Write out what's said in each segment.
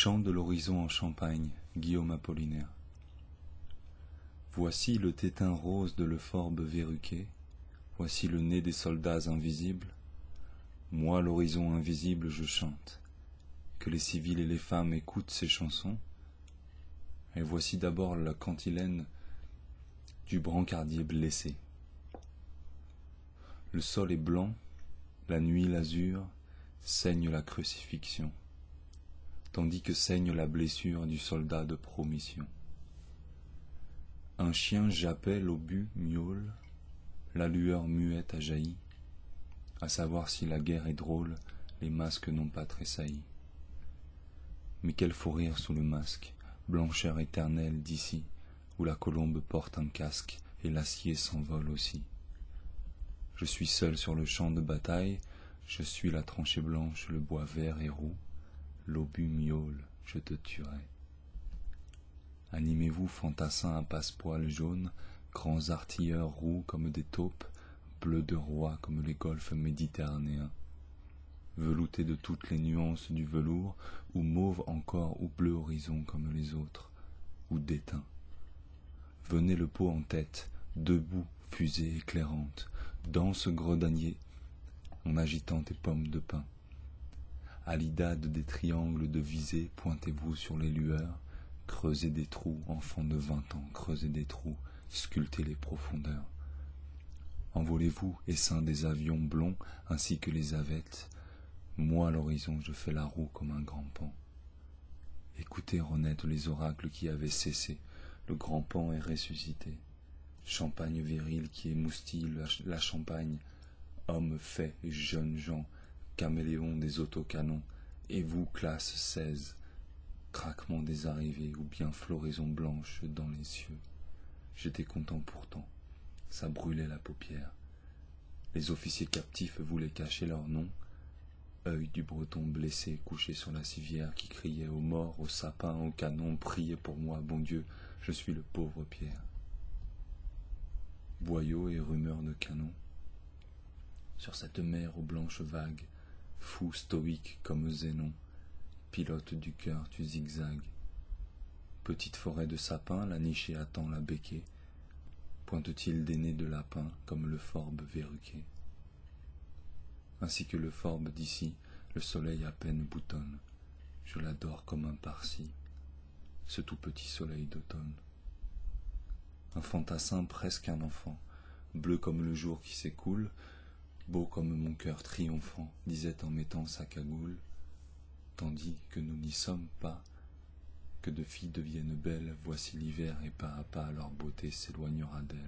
Chant de l'horizon en Champagne, Guillaume Apollinaire. Voici le tétin rose de l'euphorbe verruqué, voici le nez des soldats invisibles. Moi, l'horizon invisible, je chante. Que les civils et les femmes écoutent ces chansons. Et voici d'abord la cantilène du brancardier blessé. Le sol est blanc, la nuit l'azur, saigne la crucifixion, tandis que saigne la blessure du soldat de promission. Un chien jappait, l'obus miaule, la lueur muette a jailli, à savoir si la guerre est drôle, les masques n'ont pas tressailli. Mais quel fou rire sous le masque, blancheur éternelle d'ici, où la colombe porte un casque et l'acier s'envole aussi. Je suis seul sur le champ de bataille, je suis la tranchée blanche, le bois vert et roux, l'obus miaule, je te tuerai. Animez-vous, fantassins à passepoil jaune, grands artilleurs roux comme des taupes, bleus de roi comme les golfes méditerranéens, veloutés de toutes les nuances du velours, ou mauve encore, ou bleu horizon comme les autres, ou d'étain. Venez le pot en tête, debout, fusée éclairante, danse gredanier, en agitant tes pommes de pin. À l'idade des triangles de visée, pointez-vous sur les lueurs, creusez des trous, enfants de 20 ans, creusez des trous, sculptez les profondeurs. Envolez-vous, essaims des avions blonds, ainsi que les avettes. Moi, à l'horizon, je fais la roue comme un grand pan. Écoutez renaître les oracles qui avaient cessé, le grand pan est ressuscité. Champagne viril qui émoustille la Champagne, hommes faits et jeunes gens, caméléons des autocanons, et vous, classe 16, craquement des arrivées ou bien floraison blanche dans les cieux. J'étais content pourtant, ça brûlait la paupière. Les officiers captifs voulaient cacher leur nom, œil du breton blessé couché sur la civière qui criait aux morts, aux sapins, aux canons, priez pour moi, bon Dieu, je suis le pauvre Pierre. Boyaux et rumeurs de canons. Sur cette mer aux blanches vagues, fou stoïque comme Zénon, pilote du cœur tu zigzags. Petite forêt de sapins, la nichée attend la béquée, pointe-t-il des nez de lapin comme l'euphorbe verruqué. Ainsi que l'euphorbe d'ici, le soleil à peine boutonne, je l'adore comme un parsi, ce tout petit soleil d'automne. Un fantassin presque un enfant, bleu comme le jour qui s'écoule, beau comme mon cœur triomphant, disait en mettant sa cagoule, tandis que nous n'y sommes pas, que de filles deviennent belles, voici l'hiver et pas à pas leur beauté s'éloignera d'elles.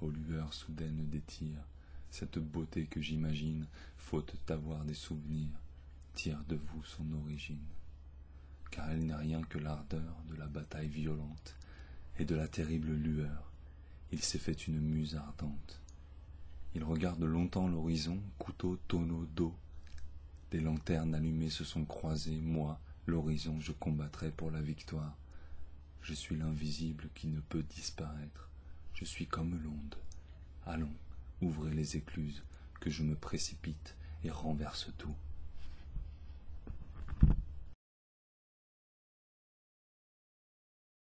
Aux lueurs soudaines des tirs, cette beauté que j'imagine, faute d'avoir des souvenirs, tire de vous son origine. Car elle n'est rien que l'ardeur de la bataille violente et de la terrible lueur. Il s'est fait une muse ardente. Il regarde longtemps l'horizon, couteau, tonneau d'eau. Des lanternes allumées se sont croisées, moi, l'horizon, je combattrai pour la victoire. Je suis l'invisible qui ne peut disparaître. Je suis comme l'onde. Allons, ouvrez les écluses, que je me précipite et renverse tout.